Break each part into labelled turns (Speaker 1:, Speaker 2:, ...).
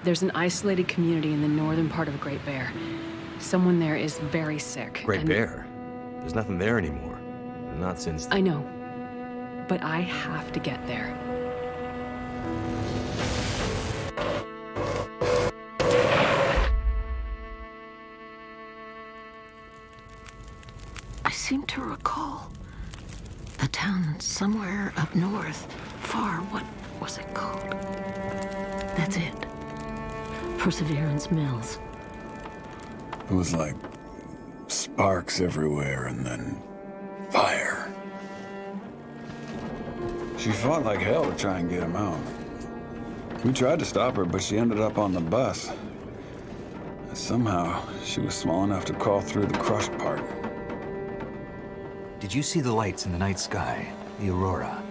Speaker 1: There's an isolated community in the northern part of Great Bear. Someone there is very sick.
Speaker 2: Great Bear? There's nothing there anymore. Not since...
Speaker 1: I know. But I have to get there.
Speaker 3: I seem to recall a town somewhere up north, far. What was it called? That's it. Perseverance Mills.
Speaker 4: It was like sparks everywhere and then fire. She fought like hell to try and get him out. We tried to stop her, but she ended up on the bus. Somehow, she was small enough to crawl through the crushed part.
Speaker 5: Did you see the lights in the night sky? The aurora?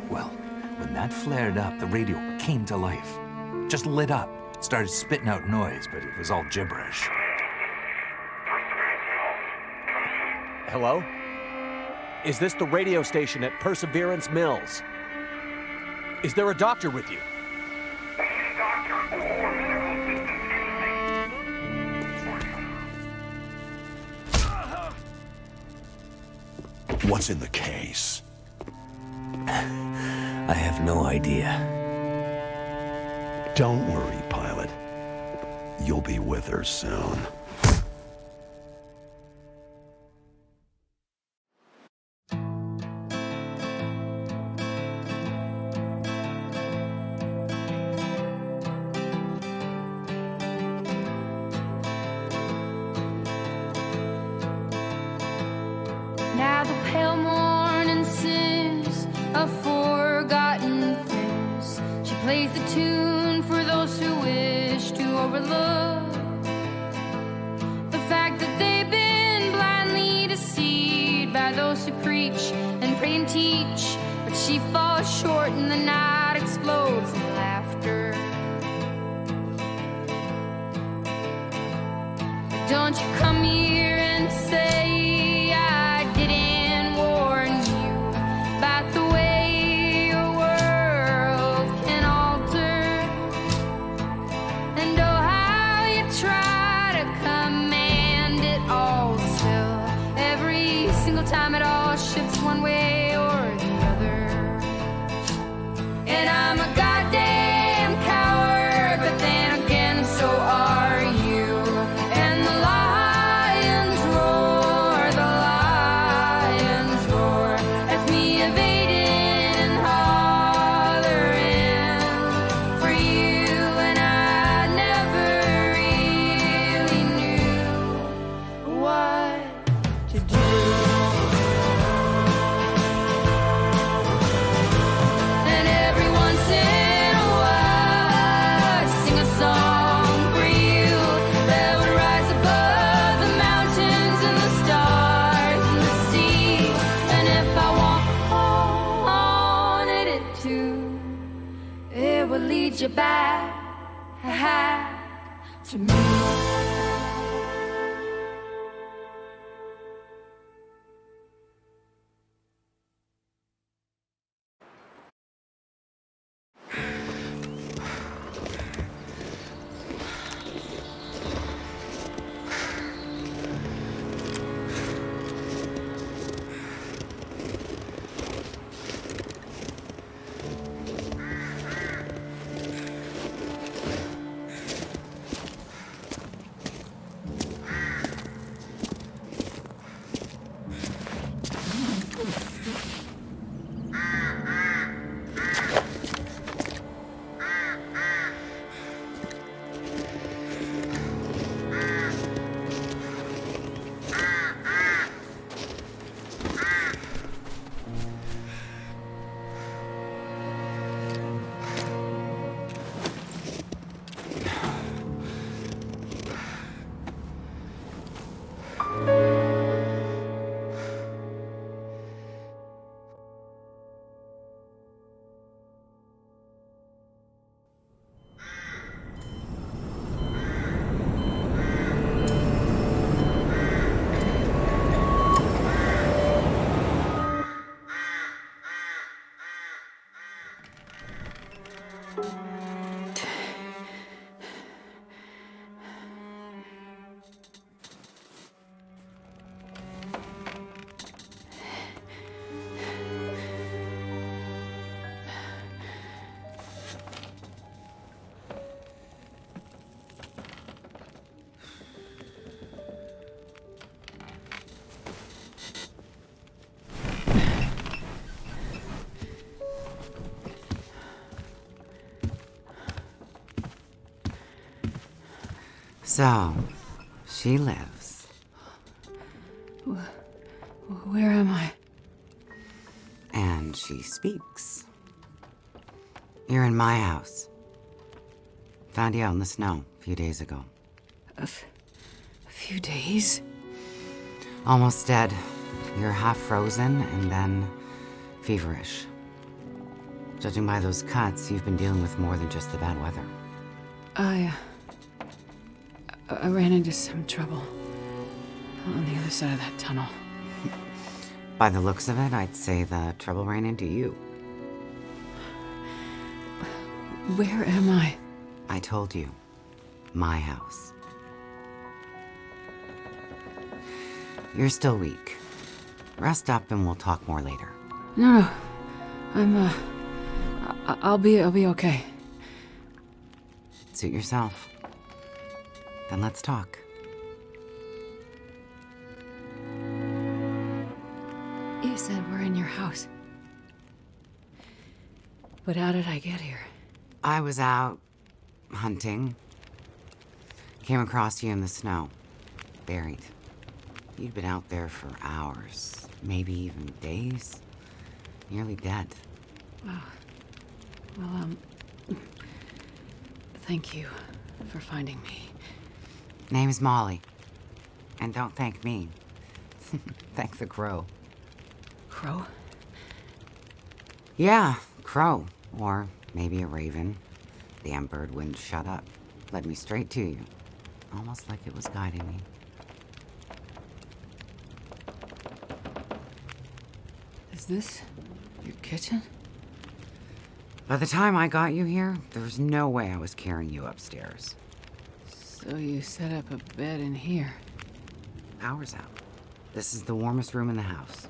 Speaker 5: Well, when that flared up, the radio came to life. Just lit up. Started spitting out noise, but it was all gibberish.
Speaker 6: Hello? Is this the radio station at Perseverance Mills? Is there a doctor with you?
Speaker 7: What's in the case?
Speaker 5: I have no idea.
Speaker 7: Don't worry, pilot. You'll be with her soon.
Speaker 8: Now the pale morning sings of forgotten things. She plays the tune for those who wish to overlook the fact that they've been blindly deceived by those who preach and pray and teach. But she falls short and the night explodes in laughter. Don't you come here and say I didn't warn you about the way your world can alter. And oh, how you try to command it all still. Every single time it all shifts one way or the other. And I'm a goddamn coward, but then again so are you. And the lions roar, that's me evading and hollering for you. And I never really knew what to do. And every once in a while I'd sing a song for you that would rise above the mountains and the stars and the sea. And if I wanted it to, it would lead you back to me.
Speaker 9: So, she lives.
Speaker 1: Where am I?
Speaker 9: And she speaks. You're in my house. Found you out in the snow a few days ago.
Speaker 1: A few days?
Speaker 9: Almost dead. You're half frozen and then feverish. Judging by those cuts, you've been dealing with more than just the bad weather.
Speaker 1: I ran into some trouble on the other side of that tunnel.
Speaker 9: By the looks of it, I'd say the trouble ran into you.
Speaker 1: Where am I?
Speaker 9: I told you. My house. You're still weak. Rest up and we'll talk more later.
Speaker 1: No. I'm, I'll be okay.
Speaker 9: Suit yourself. Then let's talk.
Speaker 1: You said we're in your house. But how did I get here?
Speaker 9: I was out hunting. Came across you in the snow. Buried. You'd been out there for hours, maybe even days. Nearly dead.
Speaker 1: Wow. Well, thank you for finding me.
Speaker 9: Name's Molly. And don't thank me. Thank the crow.
Speaker 1: Crow?
Speaker 9: Yeah, crow. Or maybe a raven. Damn bird wouldn't shut up. Led me straight to you. Almost like it was guiding me.
Speaker 1: Is this your kitchen?
Speaker 9: By the time I got you here, there was no way I was carrying you upstairs.
Speaker 1: So you set up a bed in here.
Speaker 9: Power's out. This is the warmest room in the house.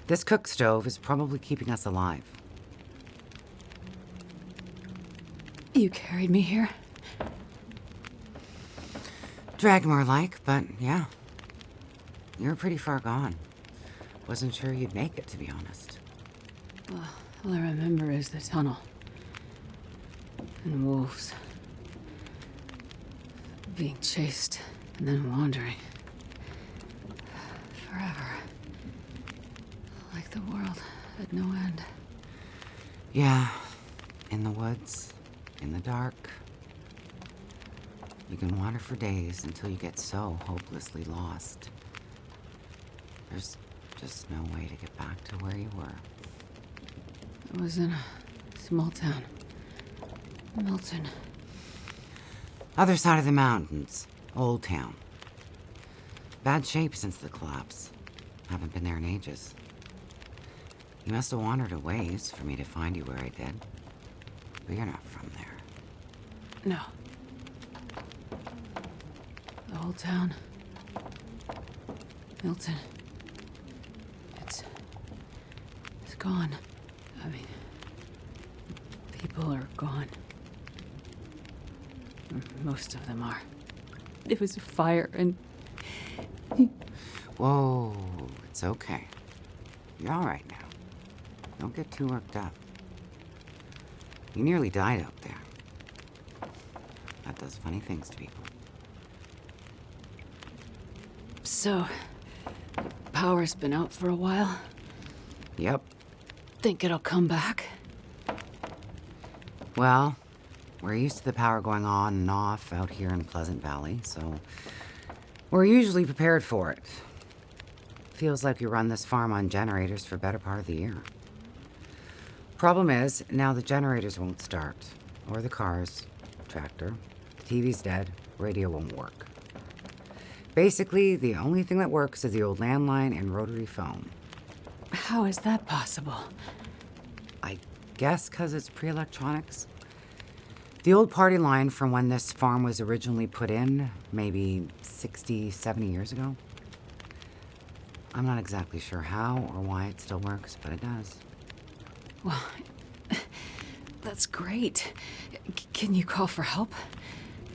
Speaker 9: This cook stove is probably keeping us alive.
Speaker 1: You carried me here?
Speaker 9: Dragged more like, but yeah. You're pretty far gone. Wasn't sure you'd make it, to be honest.
Speaker 1: Well, all I remember is the tunnel. And wolves. Being chased and then wandering. Forever. Like the world had no end.
Speaker 9: Yeah, in the woods, in the dark. You can wander for days until you get so hopelessly lost. There's just no way to get back to where you were.
Speaker 1: I was in a small town. Milton.
Speaker 9: Other side of the mountains, Old Town. Bad shape since the collapse. Haven't been there in ages. You must have wandered a ways for me to find you where I did. But you're not from there.
Speaker 1: No. The whole town. Milton. It's gone. I mean, people are gone. Most of them are. It was a fire and...
Speaker 9: Whoa, it's okay. You're all right now. Don't get too worked up. You nearly died out there. That does funny things to people.
Speaker 1: So, power's been out for a while.
Speaker 9: Yep.
Speaker 1: Think it'll come back?
Speaker 9: Well, we're used to the power going on and off out here in Pleasant Valley, so we're usually prepared for it. Feels like we run this farm on generators for a better part of the year. Problem is, now the generators won't start, or the cars, tractor, the TV's dead, radio won't work. Basically, the only thing that works is the old landline and rotary phone.
Speaker 1: How is that possible?
Speaker 9: I guess because it's pre-electronics. The old party line from when this farm was originally put in, maybe 60, 70 years ago. I'm not exactly sure how or why it still works, but it does.
Speaker 1: Well, that's great. Can you call for help?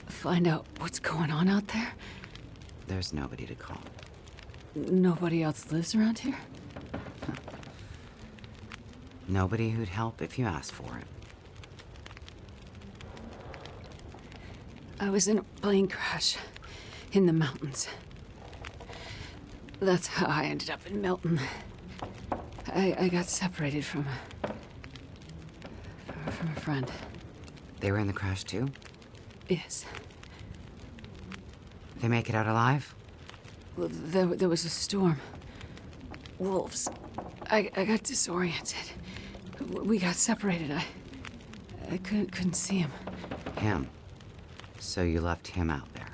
Speaker 1: Find out what's going on out there?
Speaker 9: There's nobody to call.
Speaker 1: Nobody else lives around here?
Speaker 9: Nobody who'd help if you asked for it.
Speaker 1: I was in a plane crash in the mountains. That's how I ended up in Milton. I got separated from a friend.
Speaker 9: They were in the crash too?
Speaker 1: Yes.
Speaker 9: They make it out alive?
Speaker 1: Well, there was a storm. Wolves. I got disoriented. We got separated. I couldn't see him.
Speaker 9: Him. So you left him out there.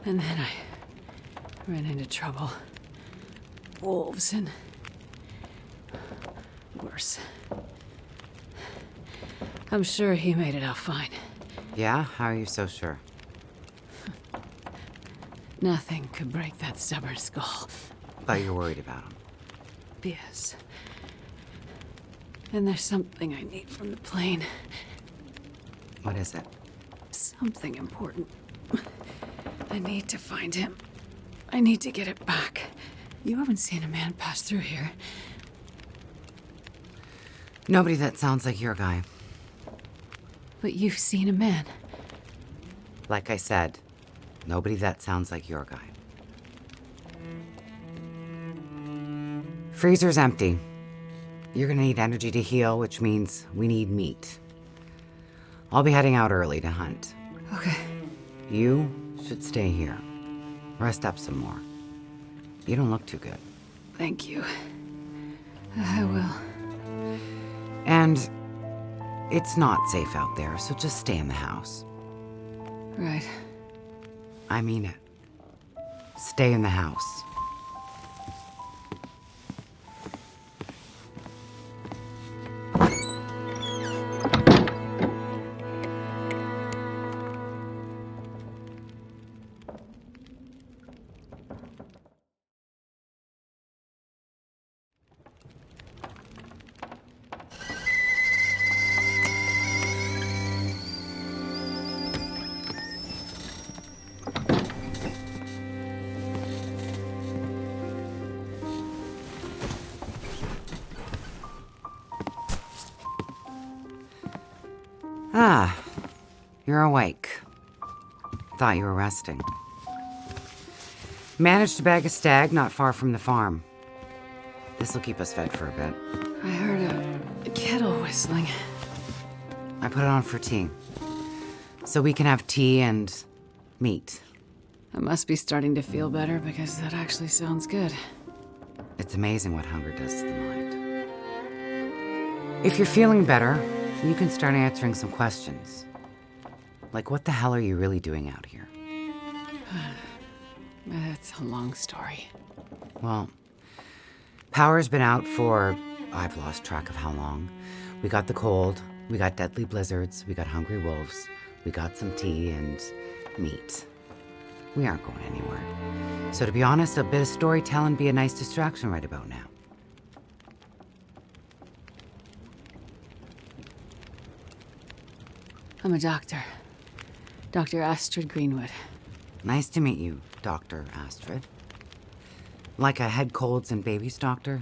Speaker 1: And then I ran into trouble. Wolves and worse. I'm sure he made it out fine.
Speaker 9: Yeah? How are you so sure?
Speaker 1: Nothing could break that stubborn skull.
Speaker 9: But you're worried about him.
Speaker 1: Yes. And there's something I need from the plane.
Speaker 9: What is it?
Speaker 1: Something important. I need to find him. I need to get it back. You haven't seen a man pass through here.
Speaker 9: Nobody that sounds like your guy.
Speaker 1: But you've seen a man.
Speaker 9: Like I said, nobody that sounds like your guy. Freezer's empty. You're gonna need energy to heal, which means we need meat. I'll be heading out early to hunt.
Speaker 1: Okay.
Speaker 9: You should stay here. Rest up some more. You don't look too good.
Speaker 1: Thank you. I will.
Speaker 9: And it's not safe out there, so just stay in the house.
Speaker 1: Right.
Speaker 9: I mean it. Stay in the house. Ah, you're awake. Thought you were resting. Managed to bag a stag not far from the farm. This'll keep us fed for a bit.
Speaker 1: I heard a kettle whistling.
Speaker 9: I put it on for tea. So we can have tea and meat.
Speaker 1: I must be starting to feel better because that actually sounds good.
Speaker 9: It's amazing what hunger does to the mind. If you're feeling better, you can start answering some questions. Like, what the hell are you really doing out here?
Speaker 1: It's a long story.
Speaker 9: Well, power's been out for, I've lost track of how long. We got the cold, we got deadly blizzards, we got hungry wolves, we got some tea and meat. We aren't going anywhere. So to be honest, a bit of storytelling be a nice distraction right about now.
Speaker 1: I'm a doctor. Dr. Astrid Greenwood.
Speaker 9: Nice to meet you, Dr. Astrid. Like a head colds and babies doctor?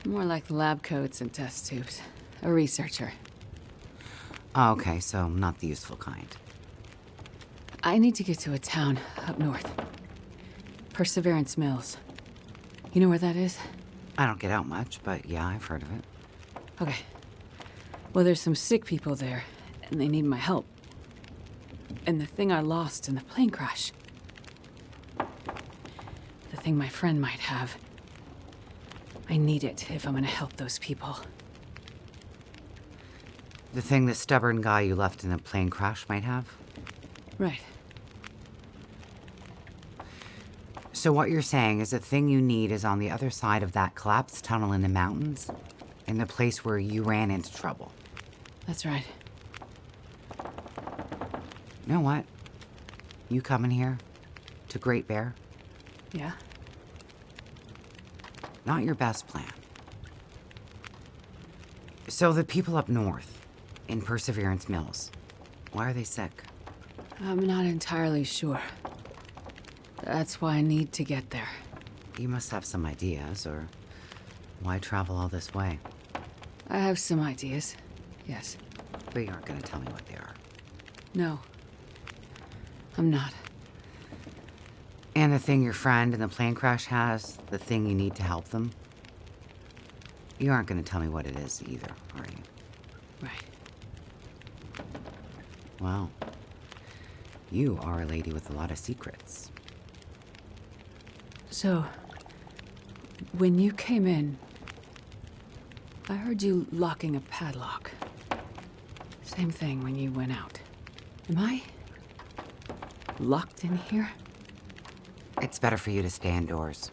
Speaker 1: More like lab coats and test tubes. A researcher.
Speaker 9: Oh, okay, so not the useful kind.
Speaker 1: I need to get to a town up north. Perseverance Mills. You know where that is?
Speaker 9: I don't get out much, but yeah, I've heard of it.
Speaker 1: Okay. Well, there's some sick people there, and they need my help. And the thing I lost in the plane crash. The thing my friend might have. I need it if I'm gonna help those people.
Speaker 9: The thing the stubborn guy you left in the plane crash might have?
Speaker 1: Right.
Speaker 9: So what you're saying is the thing you need is on the other side of that collapsed tunnel in the mountains, in the place where you ran into trouble.
Speaker 1: That's right.
Speaker 9: You know what? You coming here to Great Bear?
Speaker 1: Yeah?
Speaker 9: Not your best plan. So the people up north, in Perseverance Mills, why are they sick?
Speaker 1: I'm not entirely sure. That's why I need to get there.
Speaker 9: You must have some ideas, or why travel all this way?
Speaker 1: I have some ideas. Yes.
Speaker 9: But you aren't going to tell me what they are.
Speaker 1: No. I'm not.
Speaker 9: And the thing your friend in the plane crash has, the thing you need to help them? You aren't going to tell me what it is either, are you?
Speaker 1: Right.
Speaker 9: Well, you are a lady with a lot of secrets.
Speaker 1: So, when you came in, I heard you locking a padlock. Same thing when you went out. Am I locked in here?
Speaker 9: It's better for you to stay indoors.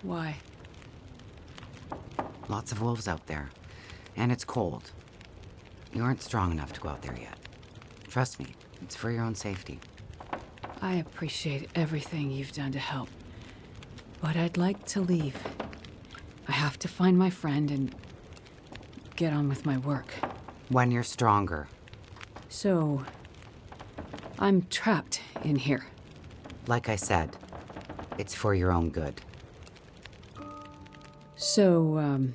Speaker 1: Why?
Speaker 9: Lots of wolves out there, and it's cold. You aren't strong enough to go out there yet. Trust me, it's for your own safety.
Speaker 1: I appreciate everything you've done to help, but I'd like to leave. I have to find my friend and get on with my work.
Speaker 9: When you're stronger.
Speaker 1: So, I'm trapped in here.
Speaker 9: Like I said, it's for your own good.
Speaker 1: So,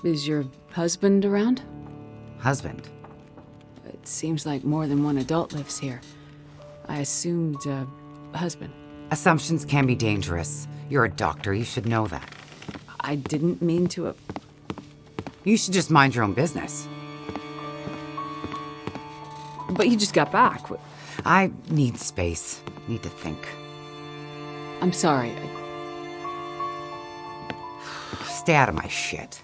Speaker 1: is your husband around?
Speaker 9: Husband?
Speaker 1: It seems like more than one adult lives here. I assumed, husband.
Speaker 9: Assumptions can be dangerous. You're a doctor, you should know that.
Speaker 1: I didn't mean to.
Speaker 9: You should just mind your own business.
Speaker 1: But you just got back.
Speaker 9: I need space. Need to think.
Speaker 1: I'm sorry.
Speaker 9: Stay out of my shit.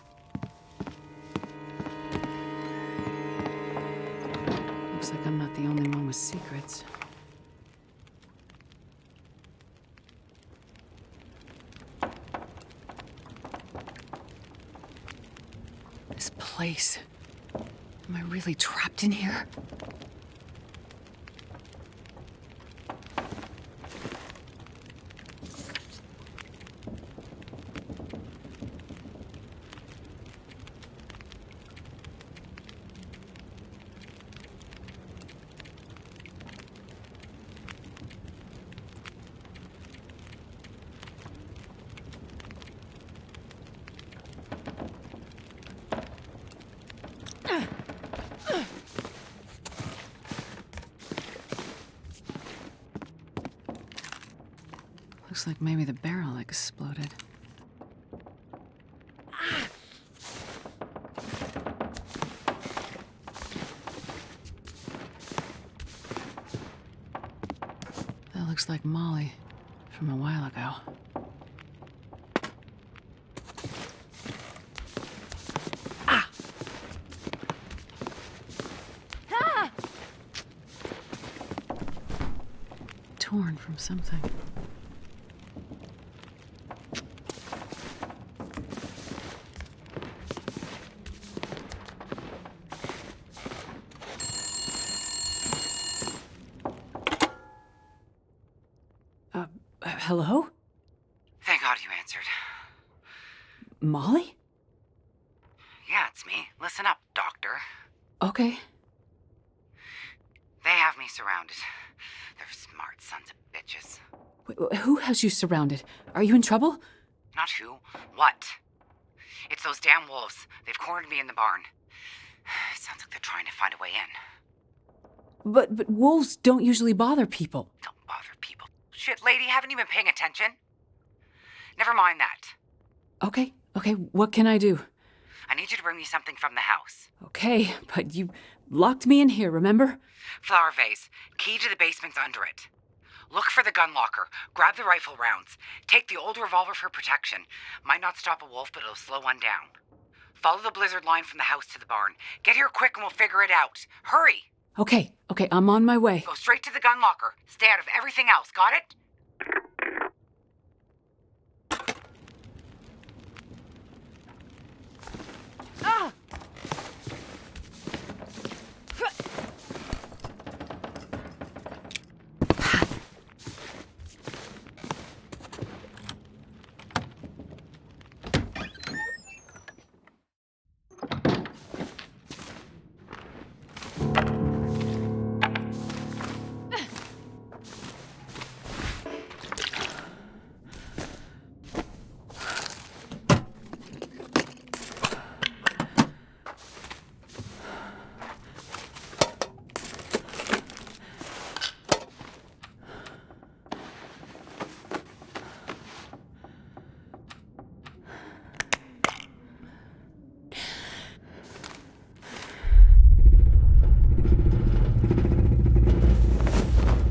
Speaker 1: Looks like I'm not the only one with secrets. This place. Am I really trapped in here? Looks like maybe the barrel exploded. That looks like Molly from a while ago. Torn from something. Hello?
Speaker 9: Thank God you answered.
Speaker 1: Molly?
Speaker 9: Yeah, it's me. Listen up, doctor.
Speaker 1: Okay.
Speaker 9: They have me surrounded. They're smart sons of bitches.
Speaker 1: Wait, who has you surrounded? Are you in trouble?
Speaker 9: Not who. What? It's those damn wolves. They've cornered me in the barn. Sounds like they're trying to find a way in.
Speaker 1: But wolves don't usually bother people.
Speaker 9: Don't bother people. Shit, lady, haven't you been paying attention? Never mind that.
Speaker 1: Okay, what can I do?
Speaker 9: I need you to bring me something from the house.
Speaker 1: Okay, but you locked me in here, remember?
Speaker 9: Flower vase. Key to the basement's under it. Look for the gun locker. Grab the rifle rounds. Take the old revolver for protection. Might not stop a wolf, but it'll slow one down. Follow the blizzard line from the house to the barn. Get here quick and we'll figure it out. Hurry!
Speaker 1: Okay, I'm on my way.
Speaker 9: Go straight to the gun locker. Stay out of everything else, got it?
Speaker 8: Ah!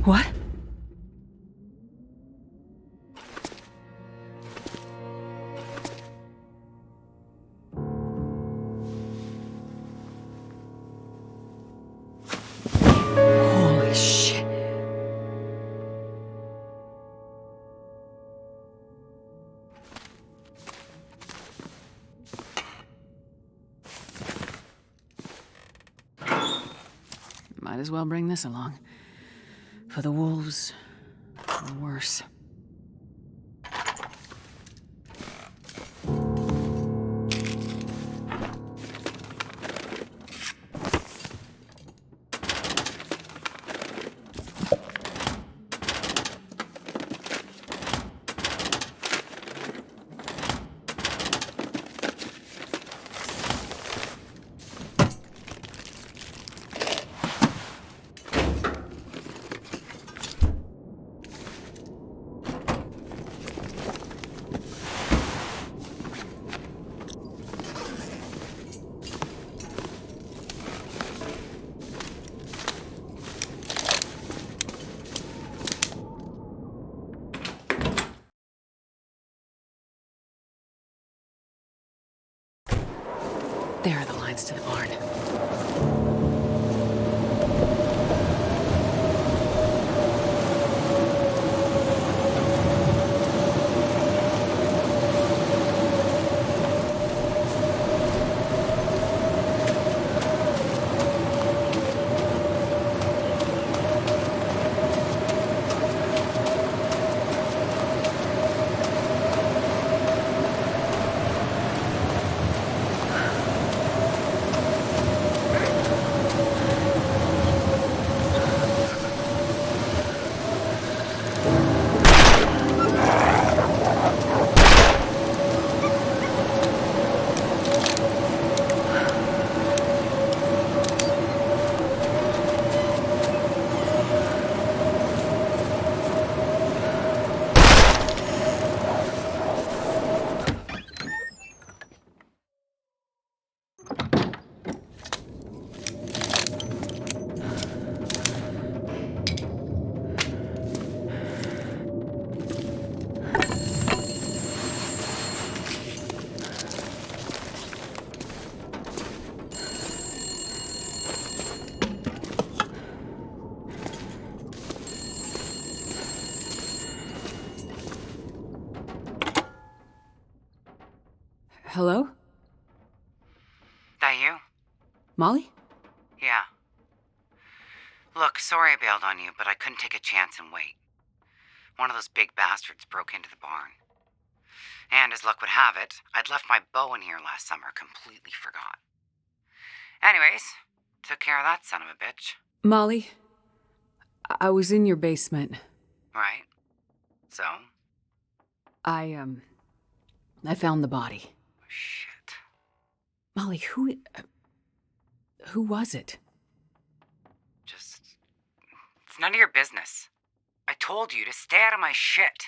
Speaker 1: What? Holy shit. Might as well bring this along. For the wolves, or worse. There are the lines to the barn. Hello?
Speaker 9: That you?
Speaker 1: Molly?
Speaker 9: Yeah. Look, sorry I bailed on you, but I couldn't take a chance and wait. One of those big bastards broke into the barn. And as luck would have it, I'd left my bow in here last summer, completely forgot. Anyways, took care of that son of a bitch.
Speaker 1: Molly, I was in your basement.
Speaker 9: Right? So?
Speaker 1: I found the body.
Speaker 9: Shit.
Speaker 1: Molly, who was it?
Speaker 9: It's none of your business. I told you to stay out of my shit.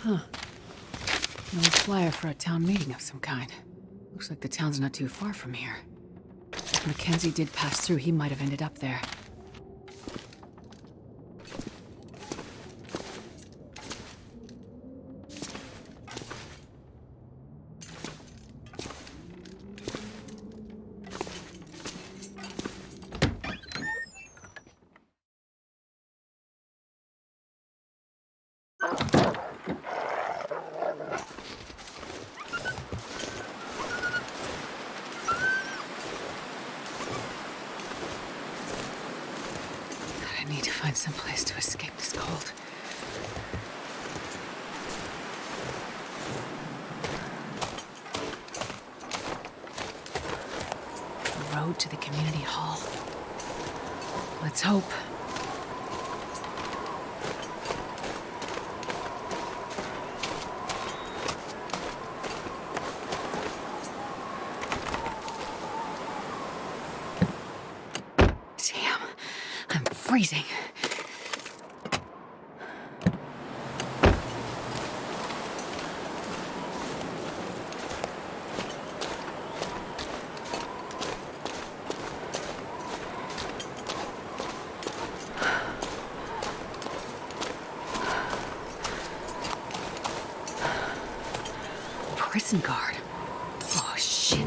Speaker 1: Huh. No flyer for a town meeting of some kind. Looks like the town's not too far from here. If Mackenzie did pass through, he might have ended up there. I need to find some place to escape this cold. The road to the community hall. Let's hope. Damn, I'm freezing. Isengard. Oh, shit.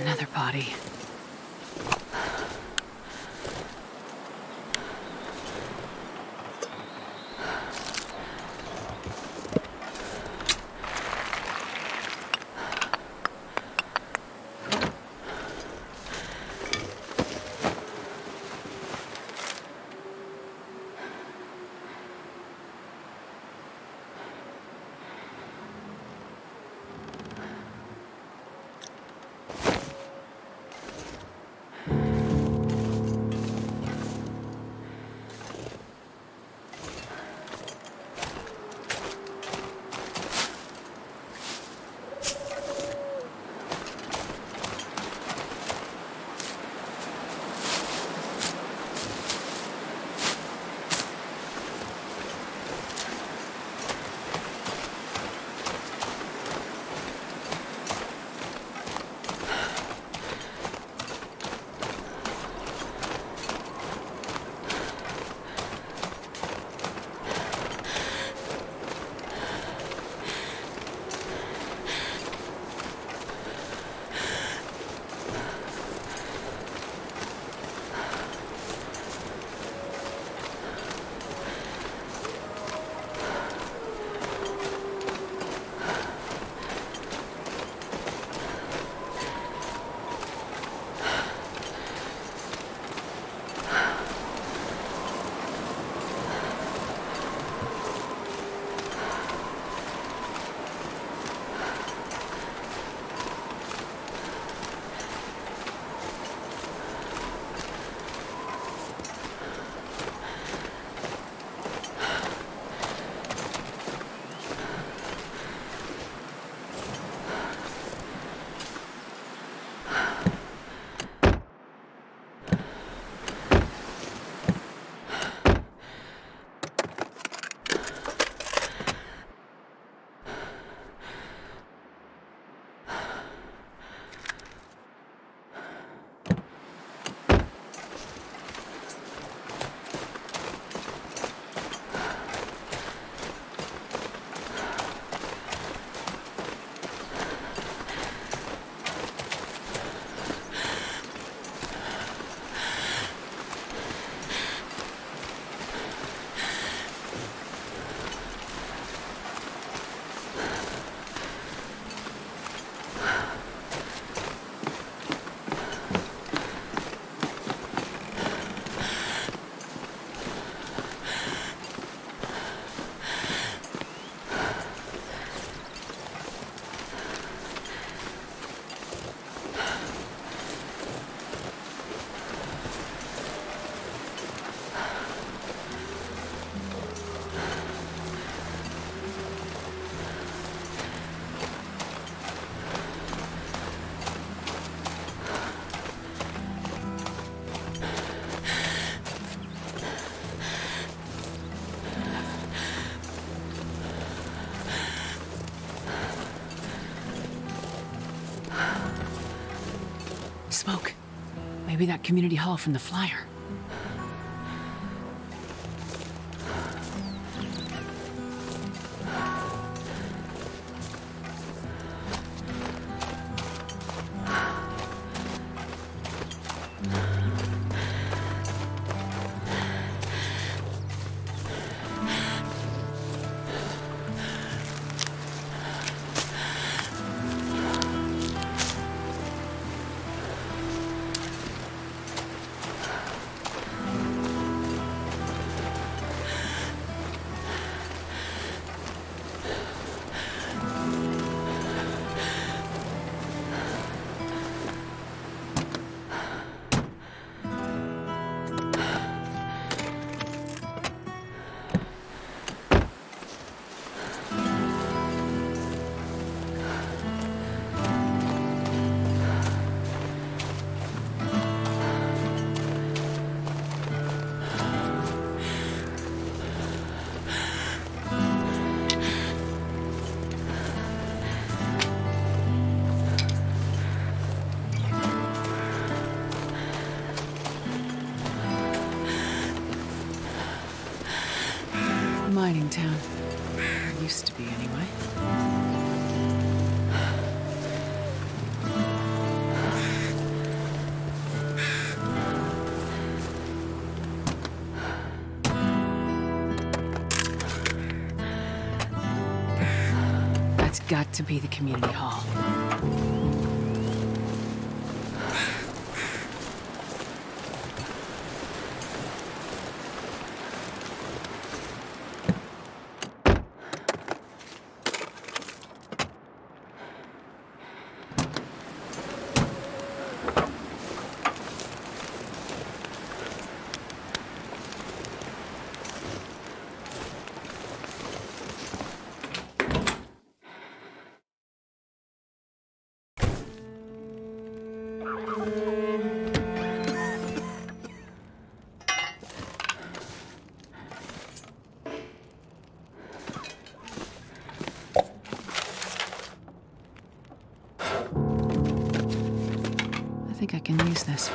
Speaker 1: Another body. Smoke. Maybe that community hall from the flyer. mining town. Used to be, anyway. That's got to be the community hall. I think I can use this.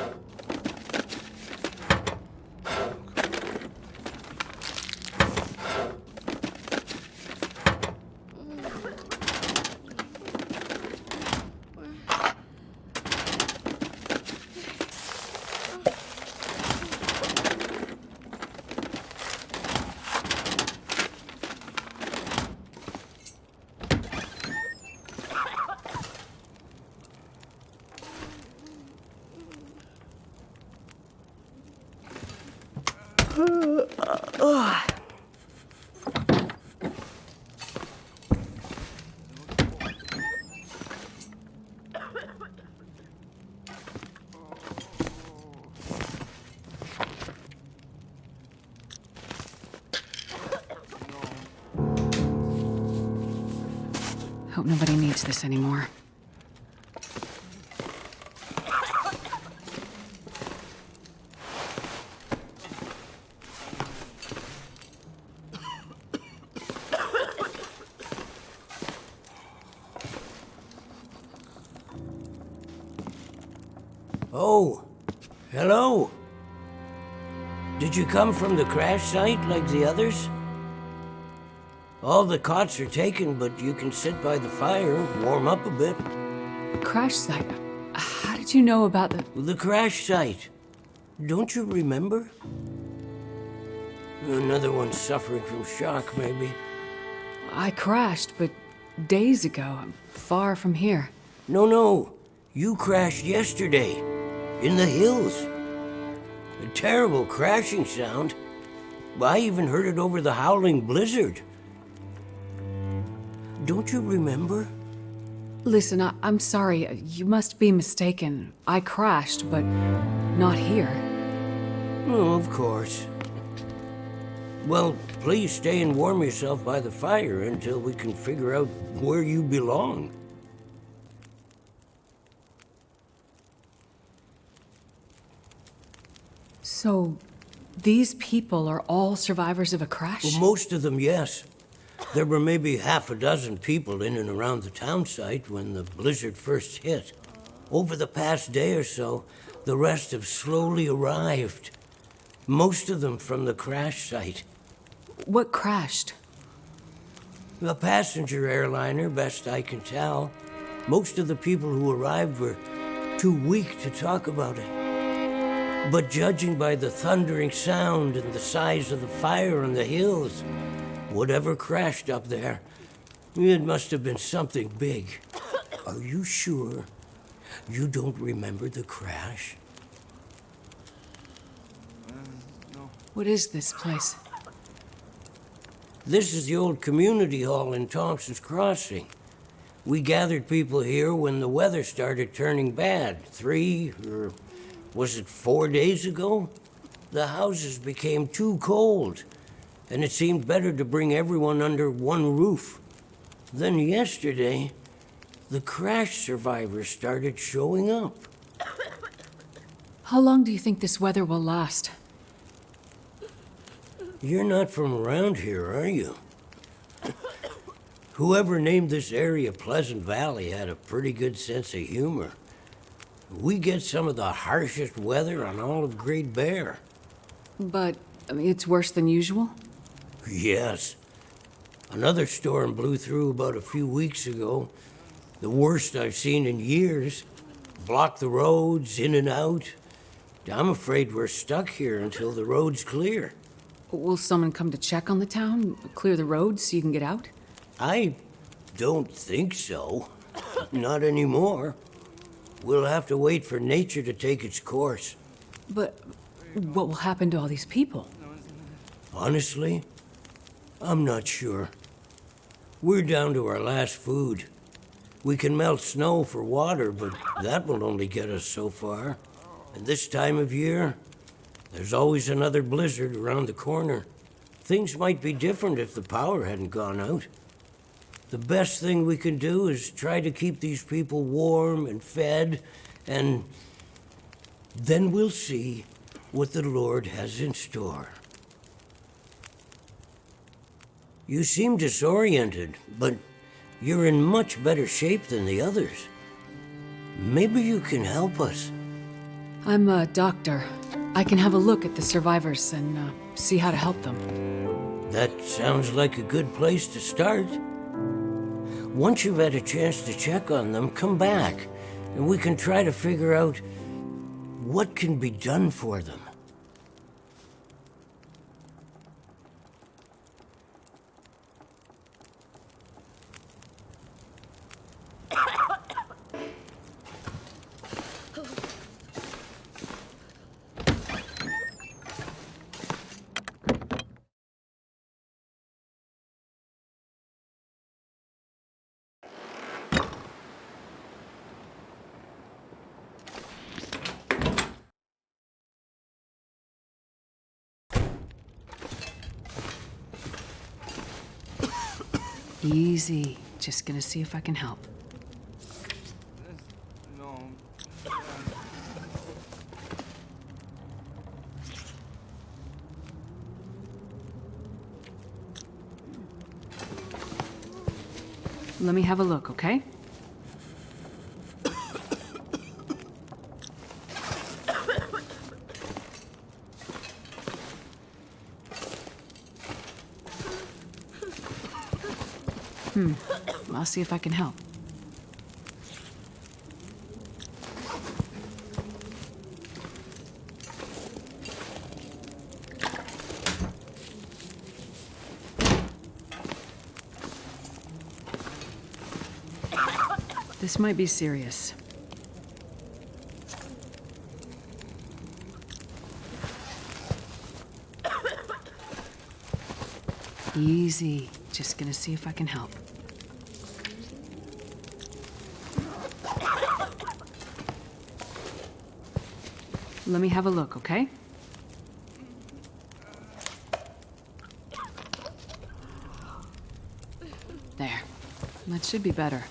Speaker 1: Hope nobody needs this anymore.
Speaker 10: Oh, hello. Did you come from the crash site like the others? All the cots are taken, but you can sit by the fire, warm up a bit.
Speaker 1: Crash site? How did you know about the...
Speaker 10: The crash site. Don't you remember? Another one suffering from shock, maybe.
Speaker 1: I crashed, but days ago, far from here.
Speaker 10: No. You crashed yesterday. In the hills. A terrible crashing sound. I even heard it over the howling blizzard. Don't you remember?
Speaker 1: Listen, I'm sorry. You must be mistaken. I crashed, but not here.
Speaker 10: Oh, of course. Well, please stay and warm yourself by the fire until we can figure out where you belong.
Speaker 1: So, these people are all survivors of a crash?
Speaker 10: Well, most of them, yes. There were maybe half a dozen people in and around the town site when the blizzard first hit. Over the past day or so, the rest have slowly arrived. Most of them from the crash site.
Speaker 1: What crashed?
Speaker 10: A passenger airliner, best I can tell. Most of the people who arrived were too weak to talk about it. But judging by the thundering sound and the size of the fire on the hills, whatever crashed up there, it must have been something big. Are you sure you don't remember the crash?
Speaker 1: What is this place?
Speaker 10: This is the old community hall in Thompson's Crossing. We gathered people here when the weather started turning bad. 3 or was it 4 days ago? The houses became too cold, and it seemed better to bring everyone under one roof. Then yesterday, the crash survivors started showing up.
Speaker 1: How long do you think this weather will last?
Speaker 10: You're not from around here, are you? Whoever named this area Pleasant Valley had a pretty good sense of humor. We get some of the harshest weather on all of Great Bear.
Speaker 1: But, I mean, it's worse than usual?
Speaker 10: yes. Another storm blew through about a few weeks ago. The worst I've seen in years. Blocked the roads, in and out. I'm afraid we're stuck here until the road's clear.
Speaker 1: Will someone come to check on the town? Clear the roads so you can get out?
Speaker 10: I don't think so. Not anymore. We'll have to wait for nature to take its course.
Speaker 1: But what will happen to all these people?
Speaker 10: Honestly, I'm not sure. We're down to our last food. We can melt snow for water, but that will only get us so far. And this time of year, there's always another blizzard around the corner. Things might be different if the power hadn't gone out. The best thing we can do is try to keep these people warm and fed, and then we'll see what the Lord has in store. You seem disoriented, but you're in much better shape than the others. Maybe you can help us.
Speaker 1: I'm a doctor. I can have a look at the survivors and see how to help them.
Speaker 10: That sounds like a good place to start. Once you've had a chance to check on them, come back, and we can try to figure out what can be done for them.
Speaker 1: Easy. Just gonna see if I can help. Let me have a look, okay? I'll see if I can help. This might be serious. Easy. Just gonna see if I can help. Let me have a look, okay? There. That should be better.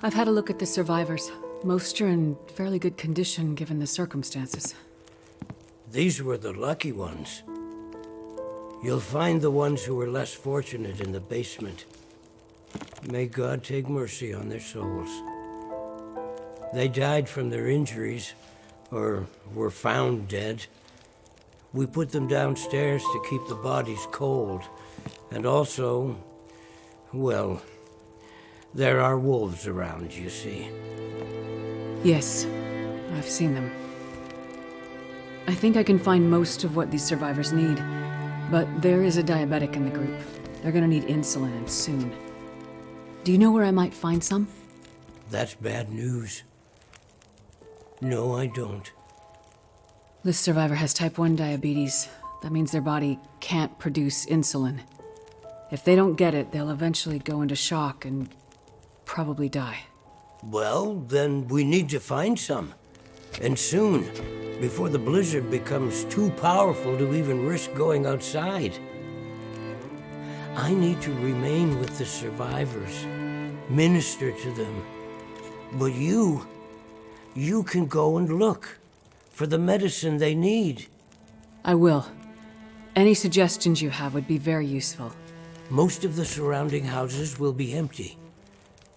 Speaker 1: I've had a look at the survivors. Most are in fairly good condition given the circumstances.
Speaker 10: These were the lucky ones. You'll find the ones who were less fortunate in the basement. May God take mercy on their souls. They died from their injuries, or were found dead. We put them downstairs to keep the bodies cold. And also, well, there are wolves around, you see.
Speaker 1: Yes, I've seen them. I think I can find most of what these survivors need. But there is a diabetic in the group. They're gonna need insulin, and soon. Do you know where I might find some?
Speaker 10: That's bad news. No, I don't.
Speaker 1: This survivor has type 1 diabetes. That means their body can't produce insulin. If they don't get it, they'll eventually go into shock and probably die.
Speaker 10: Well, then we need to find some. And soon, before the blizzard becomes too powerful to even risk going outside. I need to remain with the survivors, minister to them. But you can go and look for the medicine they need.
Speaker 1: I will. Any suggestions you have would be very useful.
Speaker 10: Most of the surrounding houses will be empty.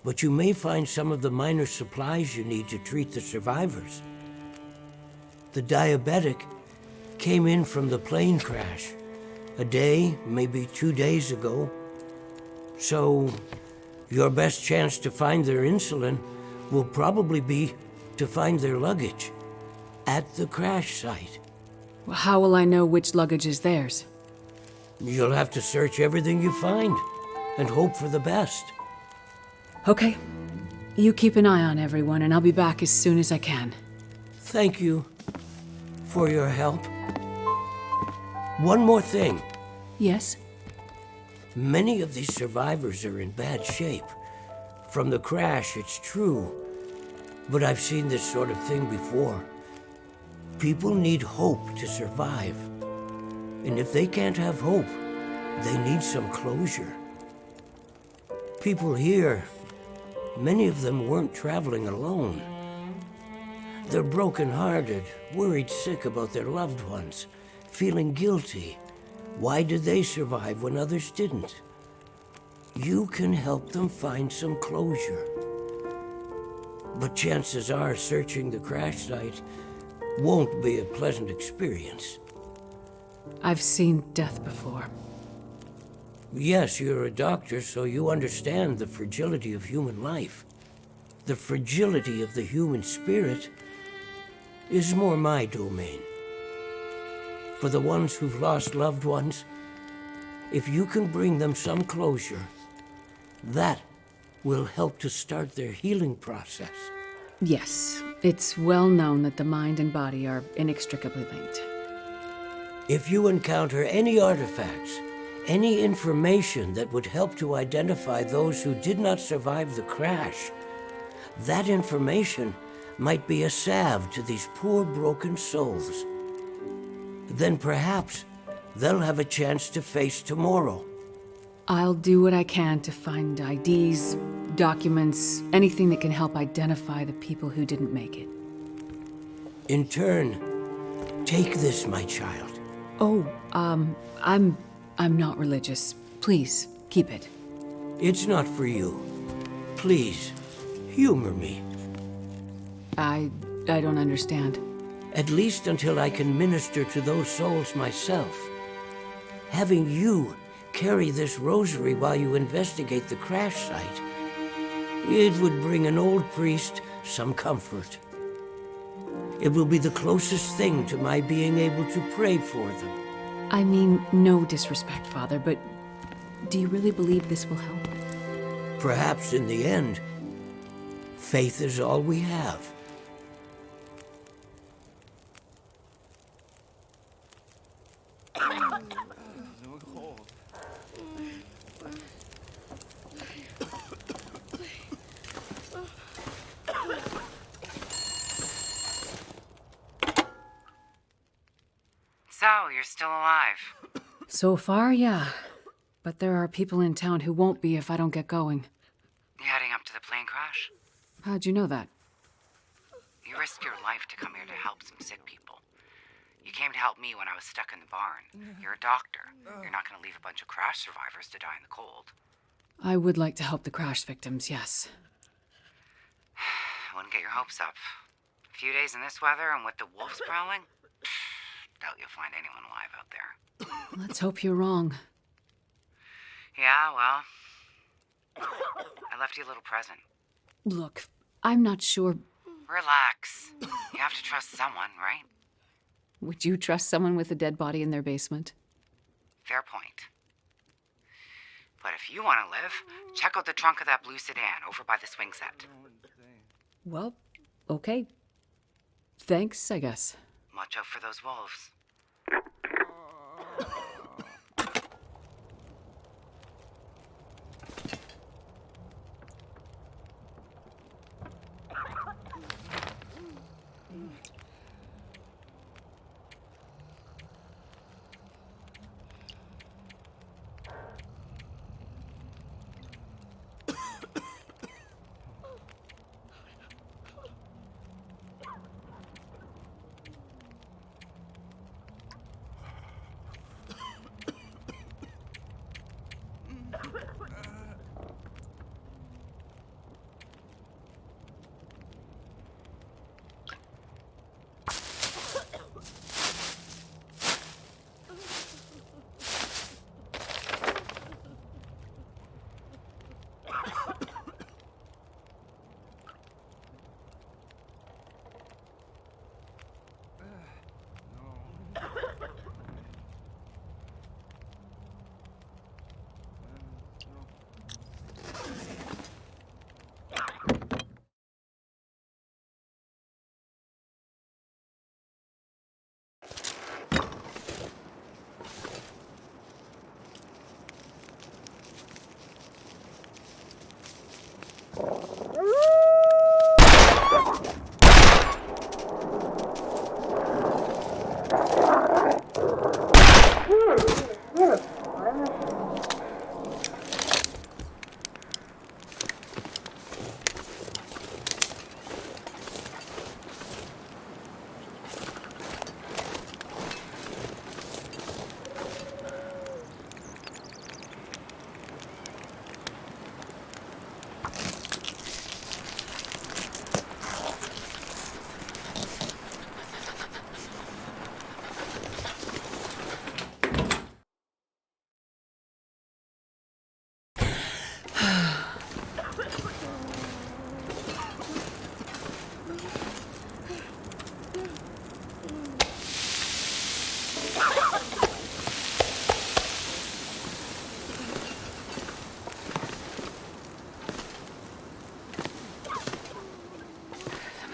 Speaker 10: but you may find some of the minor supplies you need to treat the survivors. The diabetic came in from the plane crash a day, maybe 2 days ago. So your best chance to find their insulin will probably be to find their luggage at the crash site.
Speaker 1: Well, how will I know which luggage is theirs?
Speaker 10: You'll have to search everything you find and hope for the best.
Speaker 1: Okay. You keep an eye on everyone, and I'll be back as soon as I can.
Speaker 10: Thank you for your help. One more thing.
Speaker 1: Yes?
Speaker 10: Many of these survivors are in bad shape. From the crash, it's true. But I've seen this sort of thing before. People need hope to survive. And if they can't have hope, they need some closure. People here, many of them weren't traveling alone. They're broken-hearted, worried sick about their loved ones, feeling guilty. Why did they survive when others didn't? You can help them find some closure. But chances are searching the crash site won't be a pleasant experience.
Speaker 1: I've seen death before.
Speaker 10: Yes, you're a doctor, so you understand the fragility of human life. The fragility of the human spirit is more my domain. For the ones who've lost loved ones, if you can bring them some closure, that will help to start their healing process.
Speaker 1: Yes, it's well known that the mind and body are inextricably linked.
Speaker 10: If you encounter any artifacts, any information that would help to identify those who did not survive the crash, that information might be a salve to these poor broken souls. Then perhaps they'll have a chance to face tomorrow.
Speaker 1: I'll do what I can to find IDs, documents, anything that can help identify the people who didn't make it.
Speaker 10: In turn, take this, my child.
Speaker 1: Oh, I'm not religious. Please, keep it.
Speaker 10: It's not for you. Please, humor me.
Speaker 1: I don't understand.
Speaker 10: At least until I can minister to those souls myself. Having you carry this rosary while you investigate the crash site, it would bring an old priest some comfort. It will be the closest thing to my being able to pray for them.
Speaker 1: I mean, no disrespect, Father, but do you really believe this will help?
Speaker 10: Perhaps in the end, faith is all we have.
Speaker 9: So, you're still alive?
Speaker 1: So far, yeah. But there are people in town who won't be if I don't get going.
Speaker 9: You heading up to the plane crash?
Speaker 1: How'd you know that?
Speaker 9: You risked your life to come here to help some sick people. You came to help me when I was stuck in the barn. You're a doctor. You're not going to leave a bunch of crash survivors to die in the cold.
Speaker 1: I would like to help the crash victims, yes.
Speaker 9: I wouldn't get your hopes up. A few days in this weather and with the wolves prowling? Doubt you'll find anyone alive out there.
Speaker 1: Let's hope you're wrong.
Speaker 9: Yeah, well, I left you a little present.
Speaker 1: Look, I'm not sure.
Speaker 9: Relax. You have to trust someone, right?
Speaker 1: Would you trust someone with a dead body in their basement?
Speaker 9: Fair point. But if you want to live, check out the trunk of that blue sedan over by the swing set.
Speaker 1: Well, okay. Thanks, I guess.
Speaker 9: Watch out for those wolves.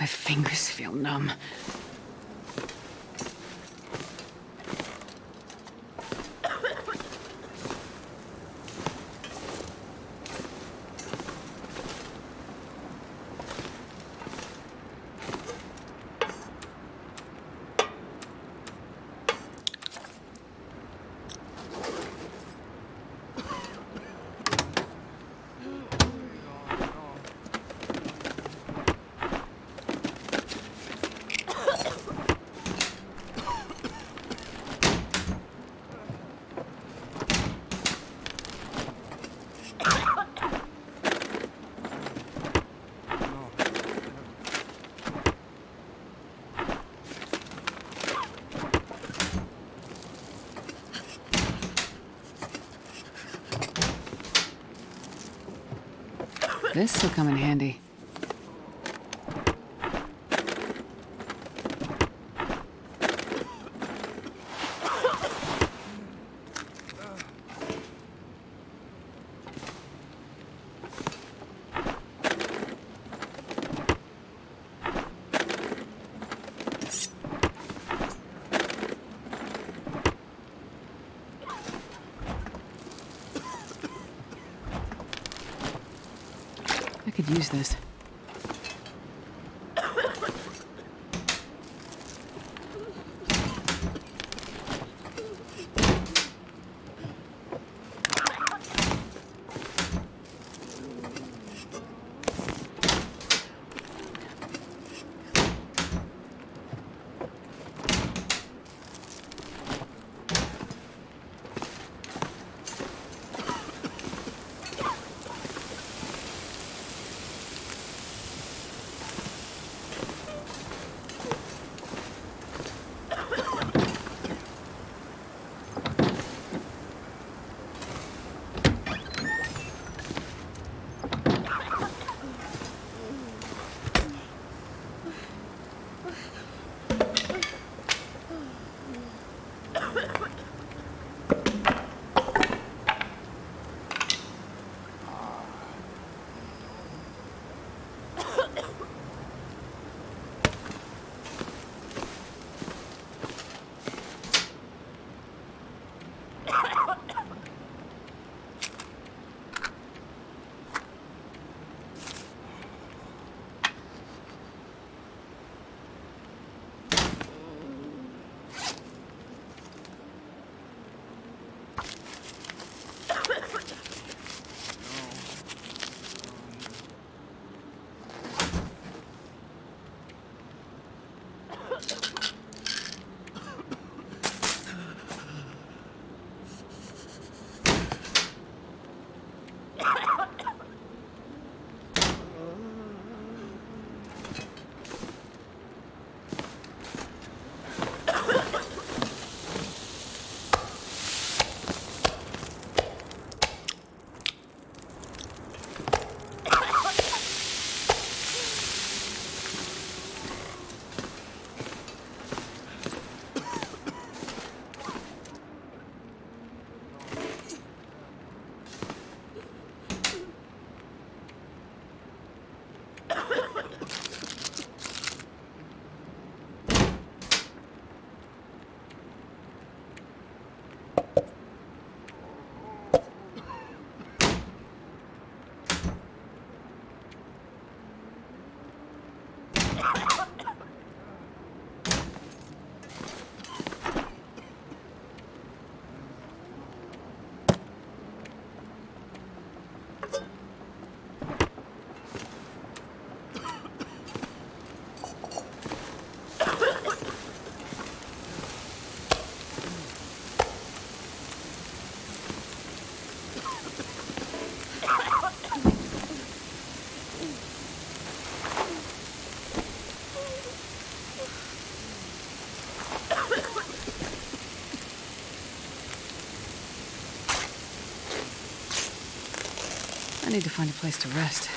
Speaker 1: My fingers feel numb. This'll come in handy. I could use this. I need to find a place to rest.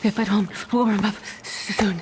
Speaker 3: If at home, we'll warm up soon.